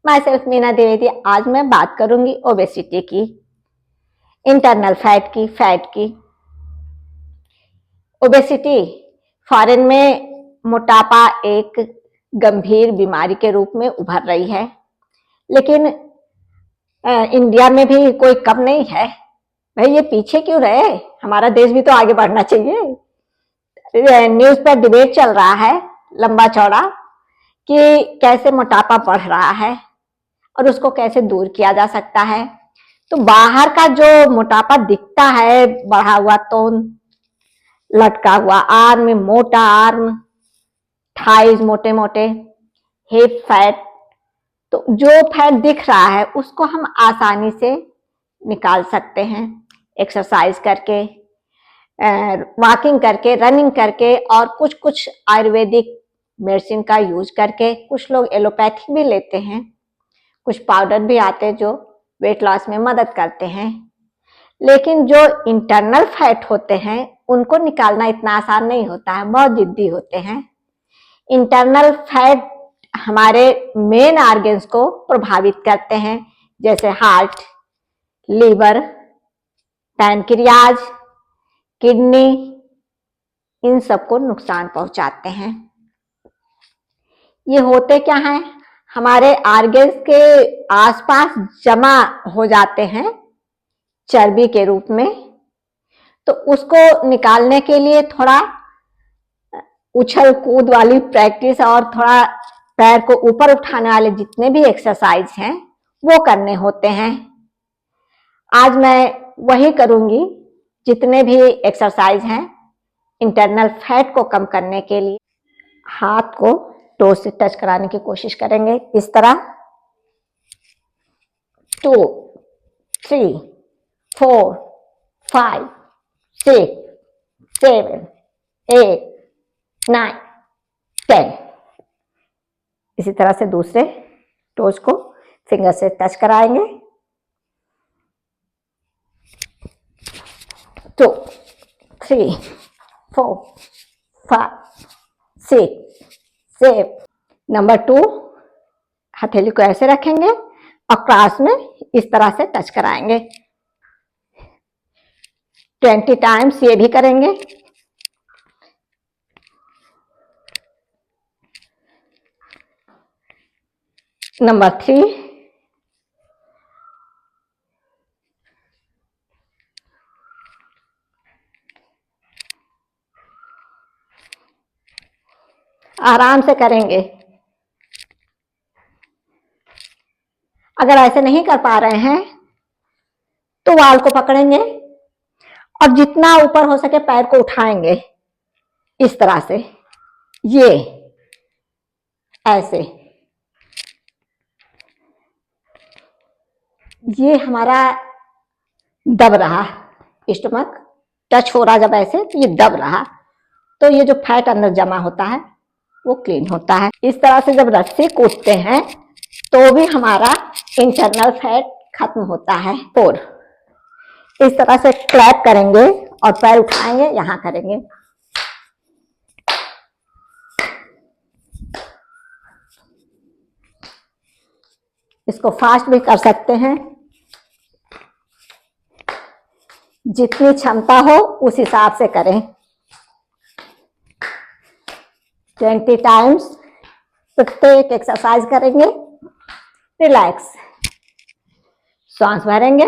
My self Meena Dwivedi. आज मैं बात करूंगी ओबेसिटी की, इंटरनल फैट की। ओबेसिटी फॉरेन में मोटापा एक गंभीर बीमारी के रूप में उभर रही है, लेकिन इंडिया में भी कोई कम नहीं है। भाई ये पीछे क्यों रहे, हमारा देश भी तो आगे बढ़ना चाहिए। न्यूज पर डिबेट चल रहा है लंबा चौड़ा कि कैसे मोटापा बढ़ रहा है और उसको कैसे दूर किया जा सकता है। तो बाहर का जो मोटापा दिखता है, बढ़ा हुआ तोन, लटका हुआ आर्म, मोटा आर्म, थाइज मोटे मोटे, हिप फैट, तो जो फैट दिख रहा है उसको हम आसानी से निकाल सकते हैं एक्सरसाइज करके, वॉकिंग करके, रनिंग करके और कुछ कुछ आयुर्वेदिक मेडिसिन का यूज करके। कुछ लोग एलोपैथिक भी लेते हैं, कुछ पाउडर भी आते हैं जो वेट लॉस में मदद करते हैं। लेकिन जो इंटरनल फैट होते हैं उनको निकालना इतना आसान नहीं होता है, बहुत जिद्दी होते हैं। इंटरनल फैट हमारे मेन ऑर्गन्स को प्रभावित करते हैं, जैसे हार्ट, लीवर, पैनक्रियाज, किडनी, इन सबको नुकसान पहुंचाते हैं। ये होते क्या हैं, हमारे ऑर्गन्स के आसपास जमा हो जाते हैं चर्बी के रूप में। तो उसको निकालने के लिए थोड़ा उछल कूद वाली प्रैक्टिस और थोड़ा पैर को ऊपर उठाने वाले जितने भी एक्सरसाइज हैं वो करने होते हैं। आज मैं वही करूंगी, जितने भी एक्सरसाइज हैं इंटरनल फैट को कम करने के लिए। हाथ को टो से टच कराने की कोशिश करेंगे इस तरह। 2, 3, 4, 5, 6, 7, 8, 9, 10। इसी तरह से दूसरे टोज को फिंगर से टच कराएंगे। 2, 3, 4, 5, 6, 7। नंबर 2, हथेली को ऐसे रखेंगे और क्रॉस में इस तरह से टच कराएंगे। 20 टाइम्स ये भी करेंगे। नंबर 3, आराम से करेंगे। अगर ऐसे नहीं कर पा रहे हैं तो वाल को पकड़ेंगे और जितना ऊपर हो सके पैर को उठाएंगे इस तरह से, ये ऐसे। ये हमारा दब रहा, स्टमक टच हो रहा जब ऐसे, तो ये दब रहा, तो ये जो फैट अंदर जमा होता है वो क्लीन होता है। इस तरह से जब रस्सी कूदते हैं तो भी हमारा इंटरनल फैट खत्म होता है। 4, इस तरह से क्लैप करेंगे और पैर उठाएंगे, यहां करेंगे। इसको फास्ट भी कर सकते हैं, जितनी क्षमता हो उस हिसाब से करें। 20 टाइम्स प्रत्येक एक्सरसाइज करेंगे। रिलैक्स, सांस भरेंगे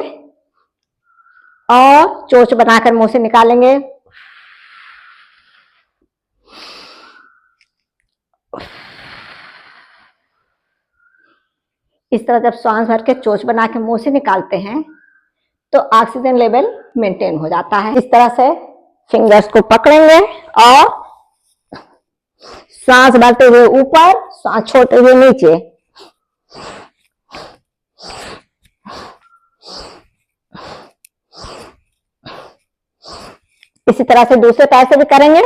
और चोंच बनाकर मुंह से निकालेंगे। इस तरह जब सांस भर के चोंच बना के मुंह से निकालते हैं तो ऑक्सीजन लेवल मेंटेन हो जाता है। इस तरह से फिंगर्स को पकड़ेंगे और सांस भरते हुए ऊपर, सांस छोड़ते हुए नीचे। इसी तरह से दूसरे पैर से भी करेंगे।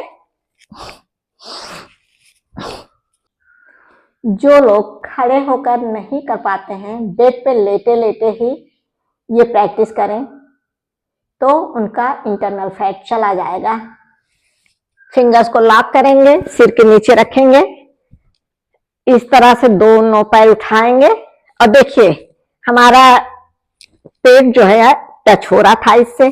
जो लोग खड़े होकर नहीं कर पाते हैं, बेड पे लेटे लेटे ही ये प्रैक्टिस करें तो उनका इंटरनल फैट चला जाएगा। फिंगर्स को लॉक करेंगे, सिर के नीचे रखेंगे, इस तरह से दोनों पैर उठाएंगे और देखिए हमारा पेट जो है टच हो रहा था इससे।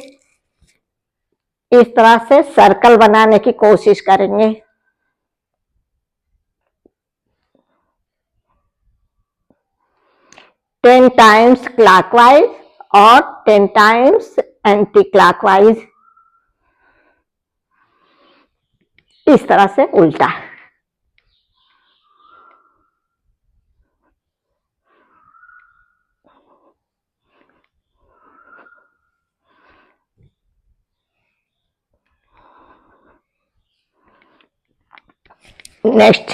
इस तरह से सर्कल बनाने की कोशिश करेंगे। टेन टाइम्स क्लॉकवाइज और 10 टाइम्स एंटी क्लॉकवाइज, इस तरह से उल्टा। नेक्स्ट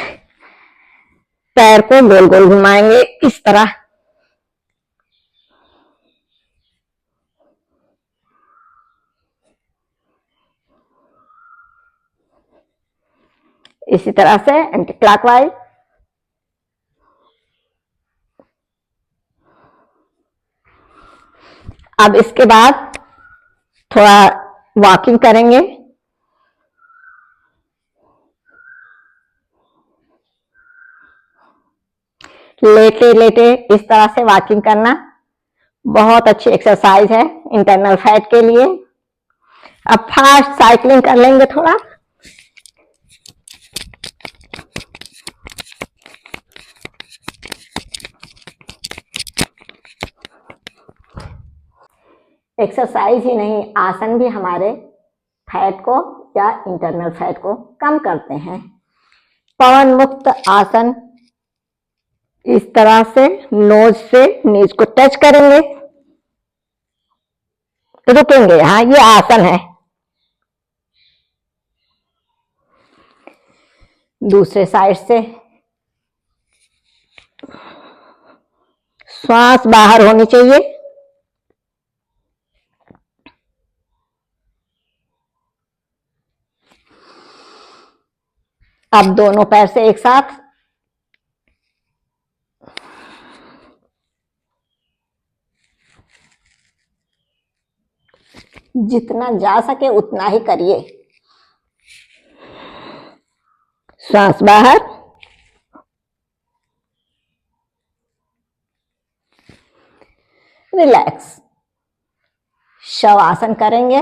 पैर को गोल गोल घुमाएंगे इस तरह। इसी तरह से एंटी क्लॉकवाइज। अब इसके बाद थोड़ा वॉकिंग करेंगे। लेटे लेटे इस तरह से वॉकिंग करना बहुत अच्छी एक्सरसाइज है इंटरनल फैट के लिए। अब फास्ट साइकिलिंग कर लेंगे थोड़ा। एक्सरसाइज ही नहीं, आसन भी हमारे फैट को या इंटरनल फैट को कम करते हैं। पवन मुक्त आसन, इस तरह से नोज से नीज को टच करेंगे, रुकेंगे। हाँ, ये आसन है। दूसरे साइड से श्वास बाहर होनी चाहिए। अब दोनों पैर से एक साथ। जितना जा सके उतना ही करिए। श्वास बाहर। रिलैक्स। शवासन करेंगे।